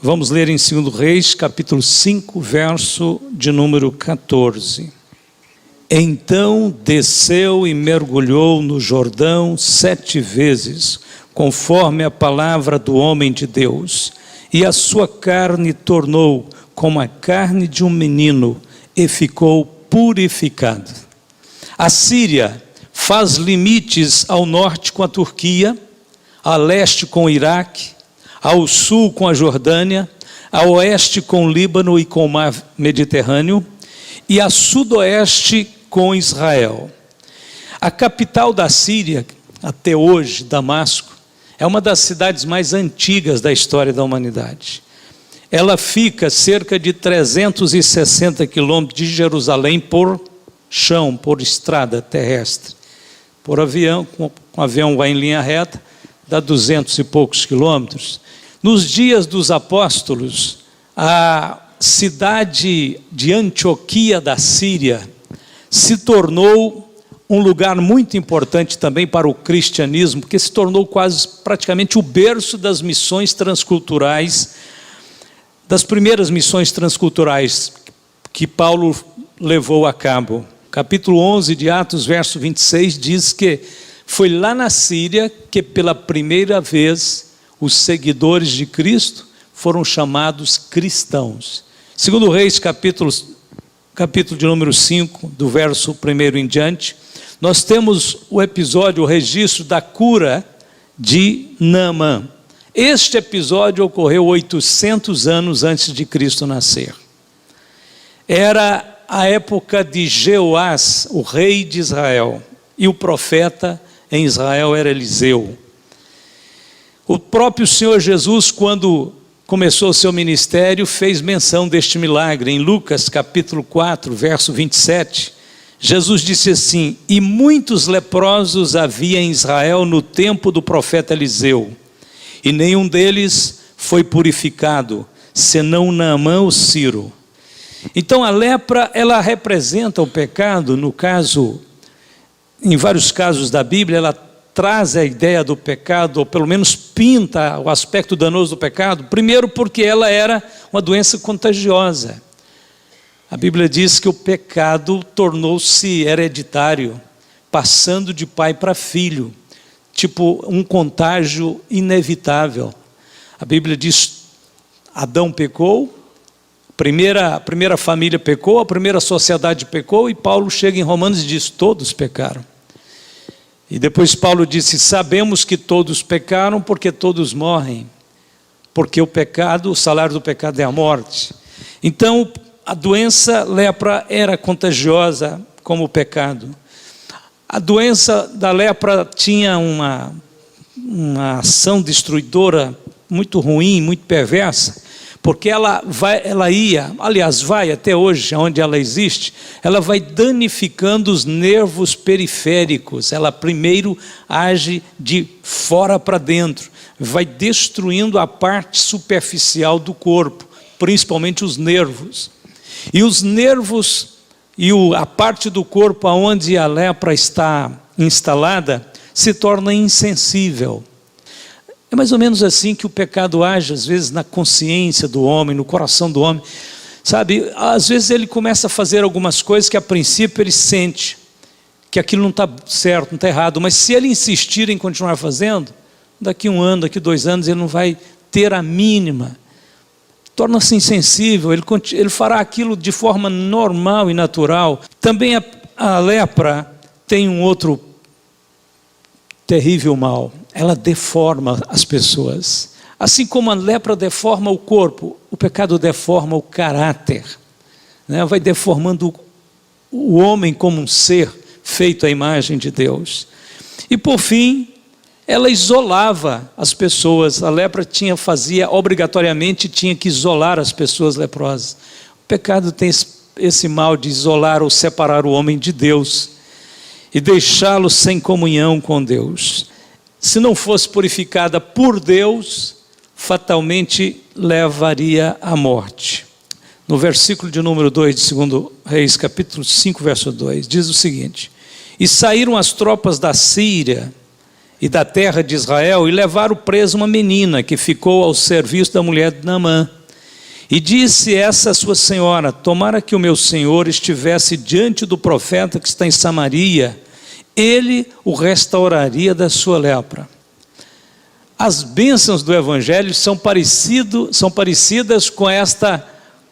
Vamos ler em 2 Reis, capítulo 5, verso de número 14. Então desceu e mergulhou no Jordão 7 vezes, conforme a palavra do homem de Deus, e a sua carne tornou como a carne de um menino, e ficou purificado. A Síria faz limites ao norte com a Turquia, a leste com o Iraque, ao sul com a Jordânia, a oeste com o Líbano e com o mar Mediterrâneo, e a sudoeste com Israel. A capital da Síria, até hoje, Damasco, é uma das cidades mais antigas da história da humanidade. Ela fica cerca de 360 quilômetros de Jerusalém por chão, por estrada terrestre. Por avião, com avião vai em linha reta, dá 200 e poucos quilômetros. Nos dias dos apóstolos, a cidade de Antioquia da Síria se tornou um lugar muito importante também para o cristianismo, porque se tornou quase praticamente o berço das missões transculturais, das primeiras missões transculturais que Paulo levou a cabo. Capítulo 11 de Atos, verso 26, diz que foi lá na Síria que pela primeira vez os seguidores de Cristo foram chamados cristãos. 2 Reis, capítulo de número 5, do verso 1 em diante, nós temos o episódio, o registro da cura de Naamã. Este episódio ocorreu 800 anos antes de Cristo nascer. Era a época de Jeoás, o rei de Israel, e o profeta em Israel era Eliseu. O próprio Senhor Jesus, quando começou o seu ministério, fez menção deste milagre. Em Lucas capítulo 4, verso 27, Jesus disse assim: e muitos leprosos havia em Israel no tempo do profeta Eliseu, e nenhum deles foi purificado, senão Naamã o Ciro. Então a lepra, ela representa o pecado. No caso, em vários casos da Bíblia, ela traz a ideia do pecado, ou pelo menos pinta o aspecto danoso do pecado. Primeiro porque ela era uma doença contagiosa. A Bíblia diz que o pecado tornou-se hereditário, passando de pai para filho, tipo um contágio inevitável. A Bíblia diz: Adão pecou, a primeira família pecou, a primeira sociedade pecou, e Paulo chega em Romanos e diz: todos pecaram. E depois Paulo disse: sabemos que todos pecaram porque todos morrem, porque o pecado, o salário do pecado é a morte. Então a doença lepra era contagiosa como o pecado. A doença da lepra tinha uma ação destruidora muito ruim, muito perversa, porque ela ia, aliás, vai até hoje, onde ela existe, ela vai danificando os nervos periféricos. Ela primeiro age de fora para dentro, vai destruindo a parte superficial do corpo, principalmente os nervos. E os nervos e a parte do corpo onde a lepra está instalada se torna insensível. É mais ou menos assim que o pecado age, às vezes, na consciência do homem, no coração do homem. Sabe, às vezes ele começa a fazer algumas coisas que a princípio ele sente que aquilo não está certo, não está errado, mas se ele insistir em continuar fazendo, daqui 1 ano, daqui 2 anos, ele não vai ter a mínima. Torna-se insensível, ele fará aquilo de forma normal e natural. Também a lepra tem um outro terrível mal: ela deforma as pessoas. Assim como a lepra deforma o corpo, o pecado deforma o caráter, né? Vai deformando o homem como um ser feito à imagem de Deus. E por fim, ela isolava as pessoas. A lepra obrigatoriamente tinha que isolar as pessoas leprosas. O pecado tem esse mal de isolar ou separar o homem de Deus e deixá-lo sem comunhão com Deus. Se não fosse purificada por Deus, fatalmente levaria à morte. No versículo de número 2 de 2 Reis, capítulo 5, verso 2, diz o seguinte: e saíram as tropas da Síria e da terra de Israel, e levaram presa uma menina que ficou ao serviço da mulher de Naamã. E disse essa sua senhora: tomara que o meu senhor estivesse diante do profeta que está em Samaria, ele o restauraria da sua lepra. As bênçãos do Evangelho são parecidas com esta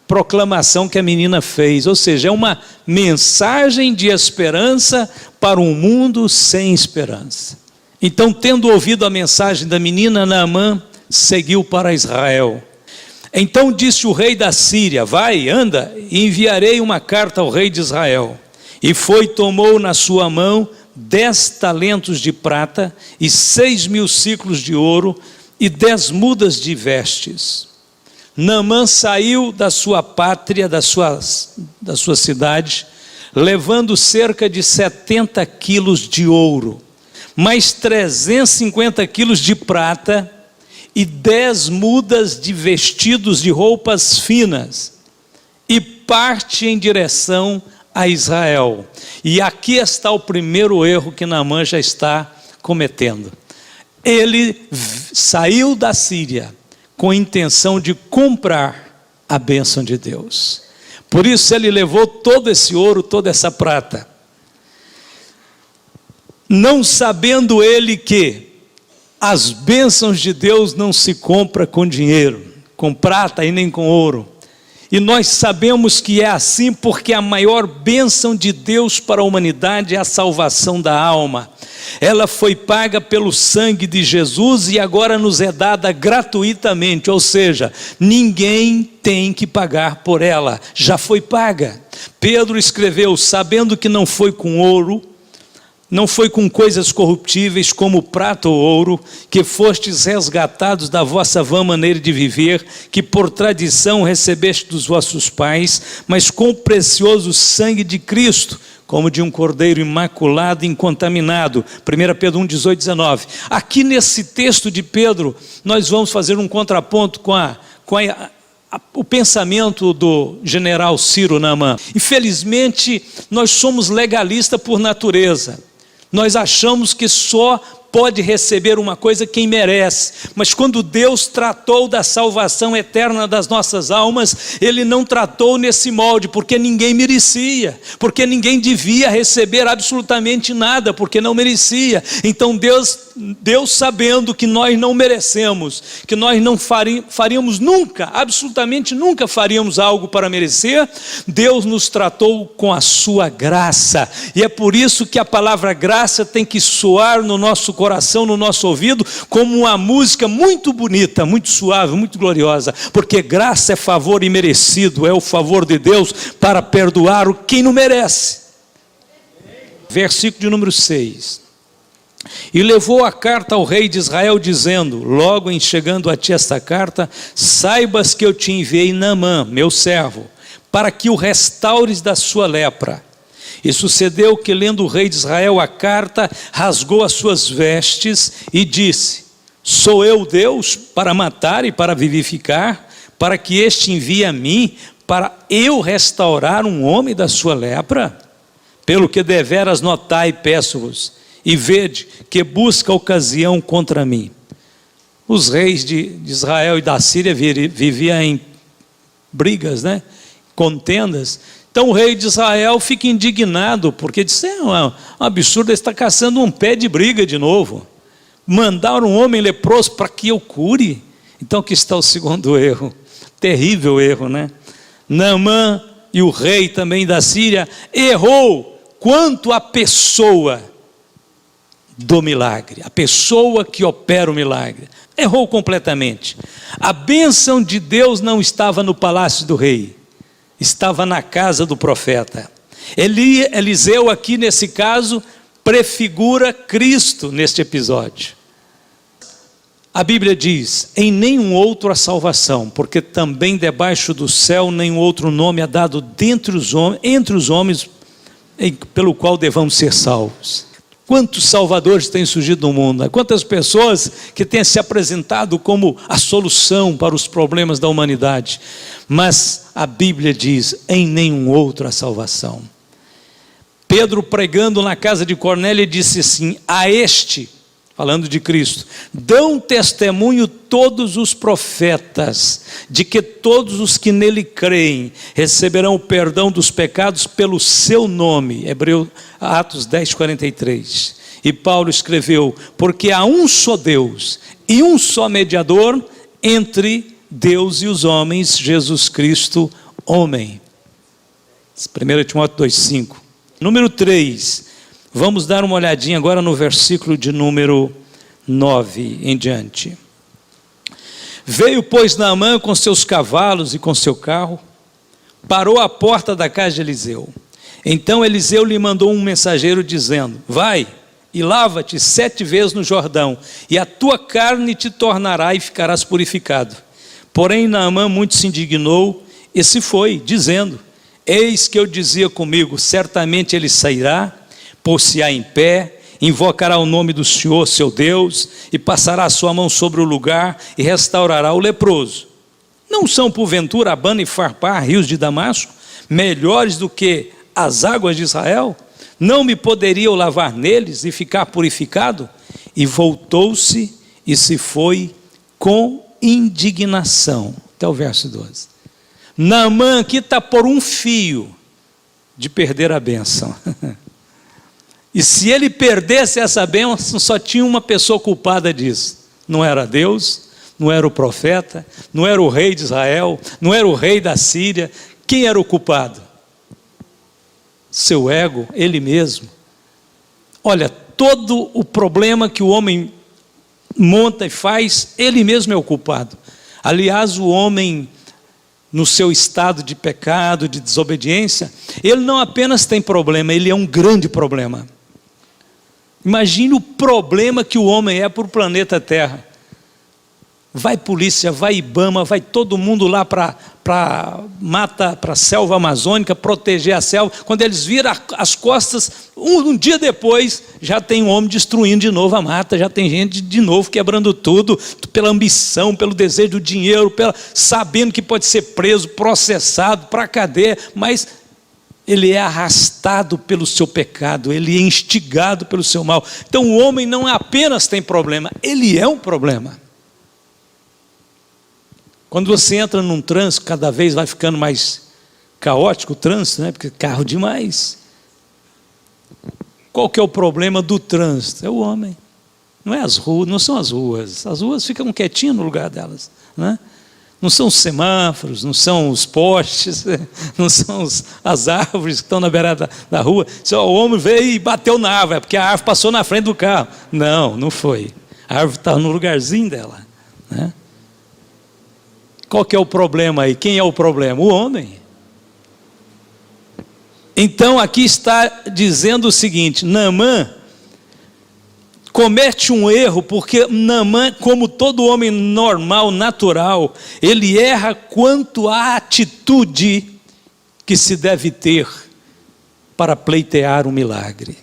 proclamação que a menina fez, ou seja, é uma mensagem de esperança para um mundo sem esperança. Então, tendo ouvido a mensagem da menina, Naamã seguiu para Israel. Então disse o rei da Síria: vai, anda, e enviarei uma carta ao rei de Israel. E foi, tomou na sua mão 10 talentos de prata e 6.000 siclos de ouro e 10 mudas de vestes. Naamã saiu da sua pátria, da sua cidade, levando cerca de 70 quilos de ouro, mais 350 quilos de prata e 10 mudas de vestidos de roupas finas, e parte em direção a Israel. E aqui está o primeiro erro que Naamã já está cometendo. Ele saiu da Síria com a intenção de comprar a bênção de Deus. Por isso ele levou todo esse ouro, toda essa prata, não sabendo ele que as bênçãos de Deus não se compram com dinheiro, com prata e nem com ouro. E nós sabemos que é assim porque a maior bênção de Deus para a humanidade é a salvação da alma. Ela foi paga pelo sangue de Jesus e agora nos é dada gratuitamente, ou seja, ninguém tem que pagar por ela, já foi paga. Pedro escreveu: sabendo que não foi com ouro, não foi com coisas corruptíveis como prata ou ouro, que fostes resgatados da vossa vã maneira de viver, que por tradição recebeste dos vossos pais, mas com o precioso sangue de Cristo, como de um cordeiro imaculado e incontaminado. 1 Pedro 1, 18, 19. Aqui nesse texto de Pedro, nós vamos fazer um contraponto com o pensamento do general Ciro Naamã. Infelizmente, nós somos legalistas por natureza. Nós achamos que só pode receber uma coisa quem merece, mas quando Deus tratou da salvação eterna das nossas almas, Ele não tratou nesse molde, porque ninguém merecia, porque ninguém devia receber absolutamente nada, porque não merecia. Então Deus sabendo que nós não merecemos, que nós não faríamos nunca, absolutamente nunca faríamos algo para merecer, Deus nos tratou com a sua graça, e é por isso que a palavra graça tem que soar no nosso coração, no nosso ouvido, como uma música muito bonita, muito suave, muito gloriosa, porque graça é favor imerecido, é o favor de Deus para perdoar quem não merece. Versículo de número 6. E levou a carta ao rei de Israel, dizendo: logo em chegando a ti esta carta, saibas que eu te enviei Naamã, meu servo, para que o restaures da sua lepra. E sucedeu que, lendo o rei de Israel a carta, rasgou as suas vestes e disse: sou eu Deus para matar e para vivificar, para que este envie a mim, para eu restaurar um homem da sua lepra? Pelo que deveras notai, peço-vos, e vede que busca ocasião contra mim. Os reis de Israel e da Síria viviam em brigas, contendas. Então o rei de Israel fica indignado, porque disse: é um absurdo, ele está caçando um pé de briga de novo. Mandar um homem leproso para que eu cure? Então aqui está o segundo erro, terrível erro, Naamã e o rei também da Síria errou quanto à pessoa do milagre, a pessoa que opera o milagre, errou completamente. A bênção de Deus não estava no palácio do rei, estava na casa do profeta. Eliseu aqui nesse caso prefigura Cristo neste episódio. A Bíblia diz: em nenhum outro há salvação, porque também debaixo do céu nenhum outro nome é dado entre os homens pelo qual devamos ser salvos. Quantos salvadores têm surgido no mundo? Quantas pessoas que têm se apresentado como a solução para os problemas da humanidade? Mas a Bíblia diz: em nenhum outro há salvação. Pedro, pregando na casa de Cornélio, disse assim: a este falando de Cristo, dão testemunho todos os profetas, de que todos os que nele creem receberão o perdão dos pecados pelo seu nome. Atos 10:43. E Paulo escreveu, porque há um só Deus e um só mediador entre Deus e os homens, Jesus Cristo, homem. 1 Timóteo 2:5. Número 3, vamos dar uma olhadinha agora no versículo de número 9 em diante. Veio, pois, Naamã com seus cavalos e com seu carro, parou à porta da casa de Eliseu. Então Eliseu lhe mandou um mensageiro dizendo, vai e lava-te 7 vezes no Jordão, e a tua carne te tornará e ficarás purificado. Porém Naamã muito se indignou e se foi, dizendo, eis que eu dizia comigo, certamente ele sairá, pôr-se-á em pé, invocará o nome do Senhor, seu Deus, e passará a sua mão sobre o lugar e restaurará o leproso. Não são porventura Abana e Farpar, rios de Damasco, melhores do que as águas de Israel? Não me poderia eu lavar neles e ficar purificado? E voltou-se e se foi com indignação. Até o verso 12. Naamã aqui está por um fio de perder a bênção. E se ele perdesse essa bênção, só tinha uma pessoa culpada disso. Não era Deus, não era o profeta, não era o rei de Israel, não era o rei da Síria. Quem era o culpado? Seu ego, ele mesmo. Olha, todo o problema que o homem monta e faz, ele mesmo é o culpado. Aliás, o homem, no seu estado de pecado, de desobediência, ele não apenas tem problema, ele é um grande problema. Imagine o problema que o homem é para o planeta Terra. Vai polícia, vai Ibama, vai todo mundo lá para mata, para a selva amazônica, proteger a selva. Quando eles viram as costas, um dia depois, já tem um homem destruindo de novo a mata, já tem gente de novo quebrando tudo, pela ambição, pelo desejo do dinheiro, sabendo que pode ser preso, processado, para a cadeia, mas ele é arrastado pelo seu pecado, ele é instigado pelo seu mal. Então o homem não apenas tem problema, ele é um problema. Quando você entra num trânsito, cada vez vai ficando mais caótico o trânsito, né? Porque carro demais. Qual que é o problema do trânsito? É o homem. Não é as ruas, não são as ruas. As ruas ficam quietinhas no lugar delas, né? Não são os semáforos, não são os postes, não são as árvores que estão na beirada da rua. Só o homem veio e bateu na árvore, porque a árvore passou na frente do carro. Não, não foi. A árvore está no lugarzinho dela, né? Qual que é o problema aí? Quem é o problema? O homem. Então aqui está dizendo o seguinte, Naamã comete um erro, porque Naamã, como todo homem normal, natural, ele erra quanto à atitude que se deve ter para pleitear um milagre.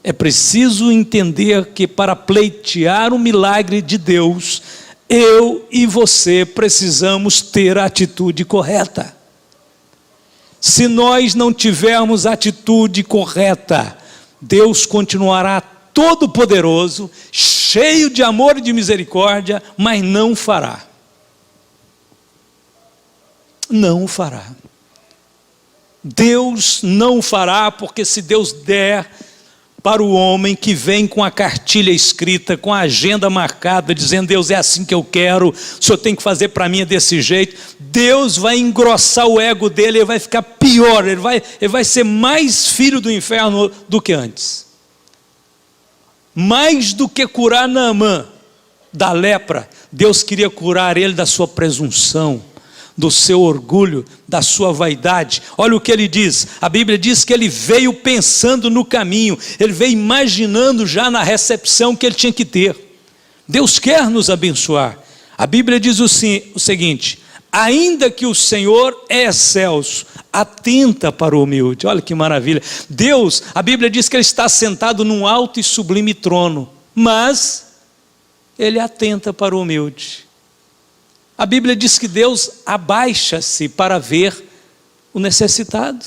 É preciso entender que para pleitear um milagre de Deus, eu e você precisamos ter a atitude correta. Se nós não tivermos a atitude correta, Deus continuará todo-poderoso, cheio de amor e de misericórdia, mas não fará. Não fará. Deus não fará, porque se Deus der para o homem que vem com a cartilha escrita, com a agenda marcada, dizendo, Deus, é assim que eu quero, o senhor tem que fazer para mim desse jeito, Deus vai engrossar o ego dele, ele vai ficar pior, ele vai ser mais filho do inferno do que antes. Mais do que curar Naamã da lepra, Deus queria curar ele da sua presunção, do seu orgulho, da sua vaidade. Olha o que ele diz, a Bíblia diz que ele veio pensando no caminho, ele veio imaginando já na recepção que ele tinha que ter. Deus quer nos abençoar. A Bíblia diz o seguinte, ainda que o Senhor é excelso, atenta para o humilde. Olha que maravilha. Deus, a Bíblia diz que ele está sentado num alto e sublime trono, mas ele atenta para o humilde. A Bíblia diz que Deus abaixa-se para ver o necessitado.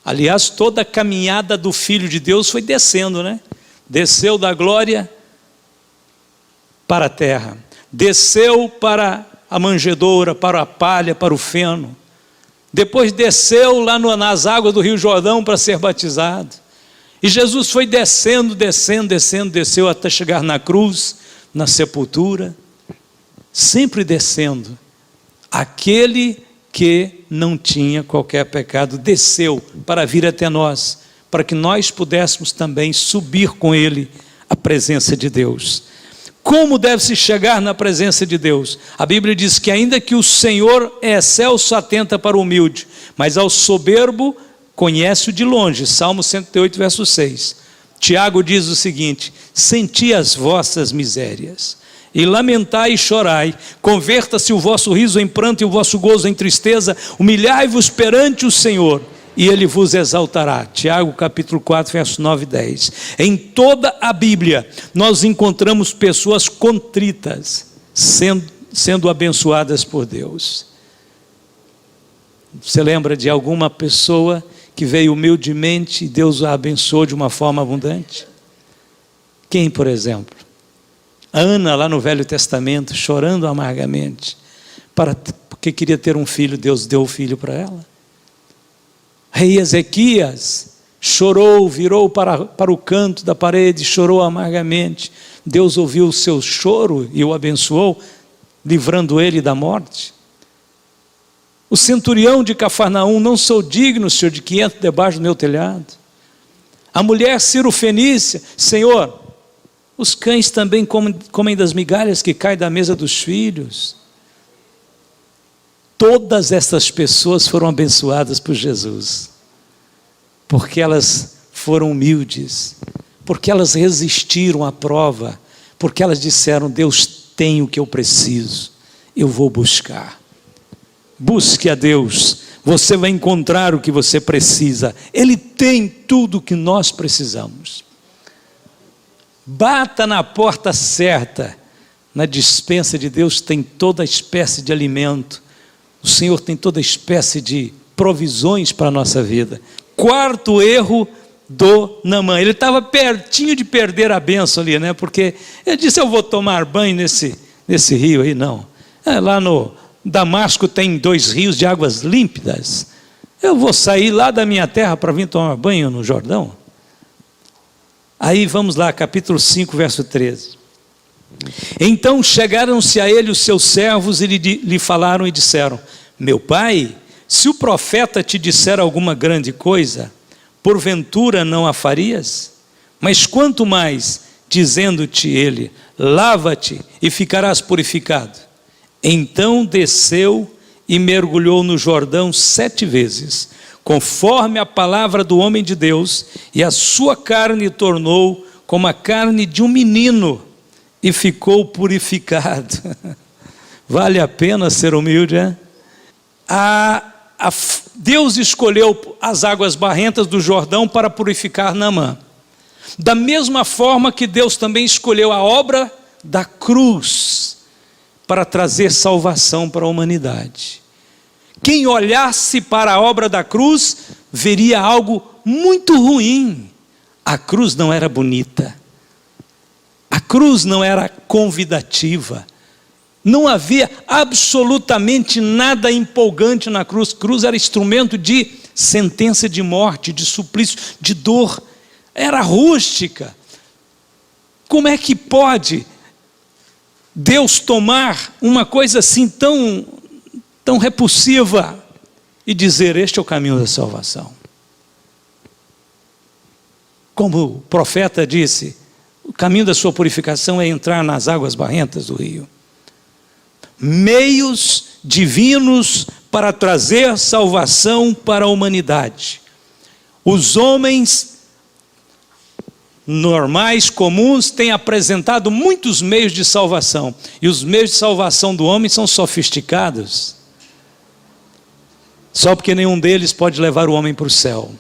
Aliás, toda a caminhada do Filho de Deus foi descendo, né? desceu da glória para a terra, desceu para a manjedoura, para a palha, para o feno, depois desceu lá nas águas do Rio Jordão para ser batizado, e Jesus foi descendo, desceu até chegar na cruz, na sepultura, sempre descendo. Aquele que não tinha qualquer pecado desceu para vir até nós, para que nós pudéssemos também subir com ele à presença de Deus. Como deve-se chegar na presença de Deus? A Bíblia diz que ainda que o Senhor é excelso, atenta para o humilde, mas ao soberbo conhece-o de longe. Salmo 108, verso 6. Tiago diz o seguinte: senti as vossas misérias, e lamentai e chorai, converta-se o vosso riso em pranto e o vosso gozo em tristeza, humilhai-vos perante o Senhor, e Ele vos exaltará. Tiago capítulo 4, verso 9 e 10. Em toda a Bíblia, nós encontramos pessoas contritas, sendo abençoadas por Deus. Você lembra de alguma pessoa que veio humildemente e Deus a abençoou de uma forma abundante? Quem, por exemplo? Ana, lá no Velho Testamento, chorando amargamente, porque queria ter um filho, Deus deu o filho para ela. Rei Ezequias chorou, virou para o canto da parede, chorou amargamente. Deus ouviu o seu choro e o abençoou, livrando ele da morte. O centurião de Cafarnaum: não sou digno, Senhor, de que entre debaixo do meu telhado. A mulher Cirofenícia: Senhor, os cães também comem das migalhas que caem da mesa dos filhos. Todas essas pessoas foram abençoadas por Jesus, porque elas foram humildes, porque elas resistiram à prova, porque elas disseram: Deus tem o que eu preciso, eu vou buscar. Busque a Deus, você vai encontrar o que você precisa. Ele tem tudo o que nós precisamos. Bata na porta certa. Na despensa de Deus tem toda espécie de alimento. O Senhor tem toda espécie de provisões para a nossa vida. Quarto erro do Naamã: ele estava pertinho de perder a bênção ali, né? Porque ele disse: eu vou tomar banho nesse rio aí. Não, lá no Damasco tem 2 rios de águas límpidas, eu vou sair lá da minha terra para vir tomar banho no Jordão? Aí vamos lá, capítulo 5, verso 13. Então chegaram-se a ele os seus servos e lhe falaram e disseram: meu pai, se o profeta te disser alguma grande coisa, porventura não a farias? Mas quanto mais, dizendo-te ele: lava-te e ficarás purificado. Então desceu e mergulhou no Jordão 7 vezes, conforme a palavra do homem de Deus, e a sua carne tornou como a carne de um menino, e ficou purificado. Vale a pena ser humilde, é? Deus escolheu as águas barrentas do Jordão para purificar Naamã. Da mesma forma que Deus também escolheu a obra da cruz para trazer salvação para a humanidade. Quem olhasse para a obra da cruz veria algo muito ruim. A cruz não era bonita. A cruz não era convidativa. Não havia absolutamente nada empolgante na cruz. Cruz era instrumento de sentença de morte, de suplício, de dor. Era rústica. Como é que pode Deus tomar uma coisa assim tão repulsiva e dizer: este é o caminho da salvação? Como o profeta disse, o caminho da sua purificação é entrar nas águas barrentas do rio. Meios divinos para trazer salvação para a humanidade. Os homens normais, comuns, têm apresentado muitos meios de salvação, e os meios de salvação do homem são sofisticados, só porque nenhum deles pode levar o homem para o céu.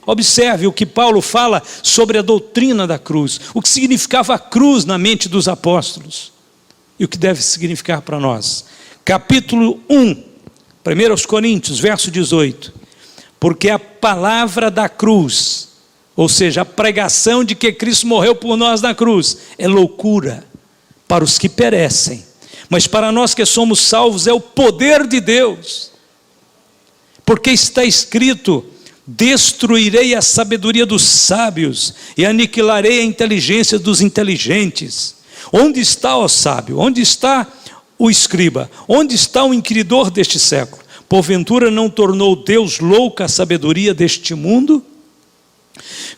Observe o que Paulo fala sobre a doutrina da cruz, o que significava a cruz na mente dos apóstolos, e o que deve significar para nós. Capítulo 1, 1 Coríntios, verso 18. Porque a palavra da cruz Ou seja, a pregação de que Cristo morreu por nós na cruz é loucura para os que perecem, mas para nós que somos salvos é o poder de Deus, porque está escrito: destruirei a sabedoria dos sábios e aniquilarei a inteligência dos inteligentes. Onde está o sábio? Onde está o escriba? Onde está o inquiridor deste século? Porventura não tornou Deus louca a sabedoria deste mundo?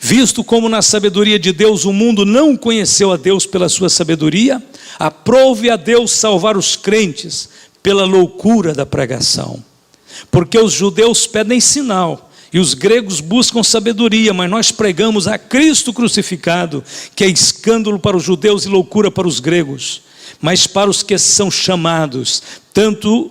Visto como na sabedoria de Deus o mundo não conheceu a Deus pela sua sabedoria, aprove a Deus salvar os crentes pela loucura da pregação. Porque os judeus pedem sinal e os gregos buscam sabedoria, mas nós pregamos a Cristo crucificado, que é escândalo para os judeus e loucura para os gregos. Mas para os que são chamados, tanto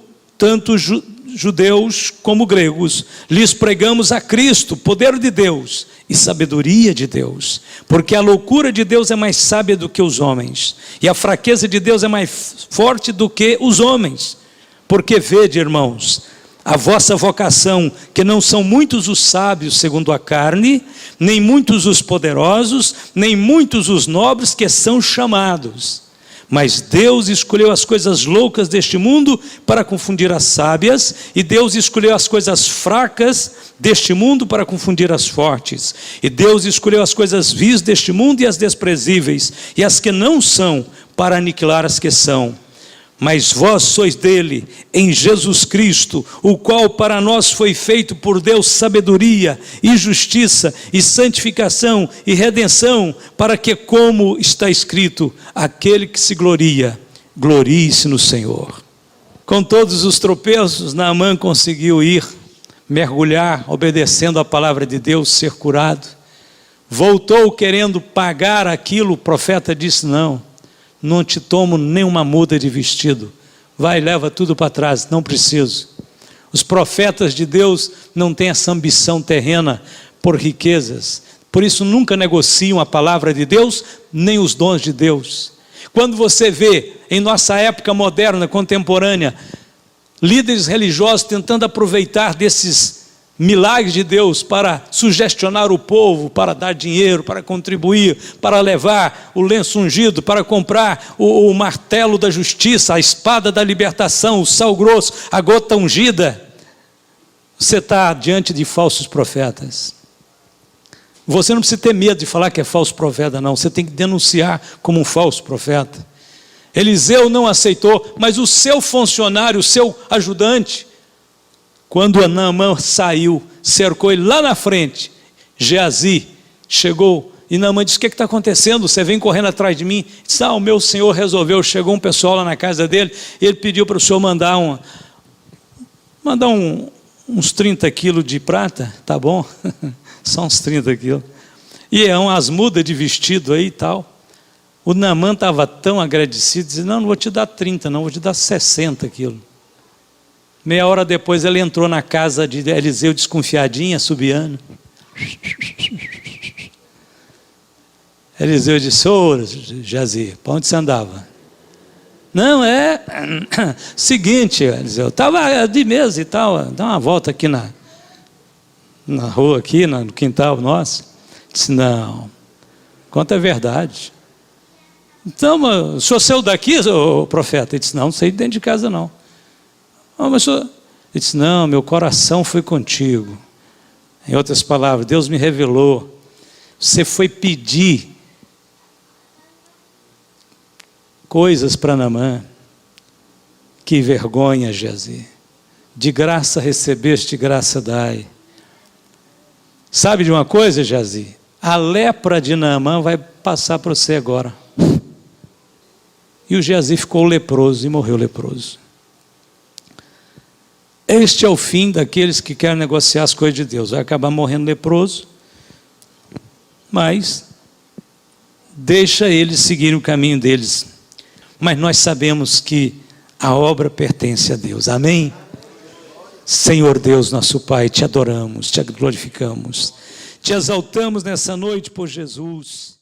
judeus como gregos, lhes pregamos a Cristo, poder de Deus e sabedoria de Deus, porque a loucura de Deus é mais sábia do que os homens, e a fraqueza de Deus é mais forte do que os homens. Porque vede, irmãos, a vossa vocação, que não são muitos os sábios segundo a carne, nem muitos os poderosos, nem muitos os nobres que são chamados. Mas Deus escolheu as coisas loucas deste mundo para confundir as sábias, e Deus escolheu as coisas fracas deste mundo para confundir as fortes. E Deus escolheu as coisas vis deste mundo e as desprezíveis, e as que não são, para aniquilar as que são. Mas vós sois dele, em Jesus Cristo, o qual para nós foi feito por Deus sabedoria e justiça e santificação e redenção, para que, como está escrito, aquele que se gloria, glorie-se no Senhor. Com todos os tropeços, Naamã conseguiu ir, mergulhar, obedecendo a palavra de Deus, ser curado. Voltou querendo pagar aquilo, o profeta disse: não te tomo nenhuma muda de vestido, vai, leva tudo para trás, não preciso. Os profetas de Deus não têm essa ambição terrena por riquezas, por isso nunca negociam a palavra de Deus, nem os dons de Deus. Quando você vê, em nossa época moderna, contemporânea, líderes religiosos tentando aproveitar desses milagres de Deus para sugestionar o povo, para dar dinheiro, para contribuir, para levar o lenço ungido, para comprar o martelo da justiça, a espada da libertação, o sal grosso, a gota ungida, você está diante de falsos profetas. Você não precisa ter medo de falar que é falso profeta, não. Você tem que denunciar como um falso profeta. Eliseu não aceitou, mas o seu funcionário, o seu ajudante, quando Naamã saiu, cercou ele lá na frente, Geazi chegou, e Naamã disse: o que está acontecendo? Você vem correndo atrás de mim? Ele disse: o meu senhor resolveu. Chegou um pessoal lá na casa dele, e ele pediu para o senhor mandar uns 30 quilos de prata. Tá bom, só uns 30 quilos. E umas mudas de vestido aí e tal. O Naamã estava tão agradecido, disse: não vou te dar 30 não, vou te dar 60 quilos. Meia hora depois ele entrou na casa de Eliseu desconfiadinho, assobiando. Eliseu disse: ô Geazi, para onde você andava? Não, seguinte, Eliseu, estava de mesa e tal, dá uma volta aqui na rua, aqui no quintal nosso. Disse: não, conta a verdade. Então, o senhor saiu daqui, o profeta? Ele disse: não saí de dentro de casa não. Mas ele disse: não, meu coração foi contigo. Em outras palavras, Deus me revelou. Você foi pedir coisas para Naamã. Que vergonha, Geazi. De graça recebeste, graça dai. Sabe de uma coisa, Geazi? A lepra de Naamã vai passar para você agora. E o Geazi ficou leproso e morreu leproso. Este é o fim daqueles que querem negociar as coisas de Deus. Vai acabar morrendo leproso, mas deixa eles seguirem o caminho deles. Mas nós sabemos que a obra pertence a Deus. Amém? Senhor Deus, nosso Pai, te adoramos, te glorificamos, te exaltamos nessa noite por Jesus.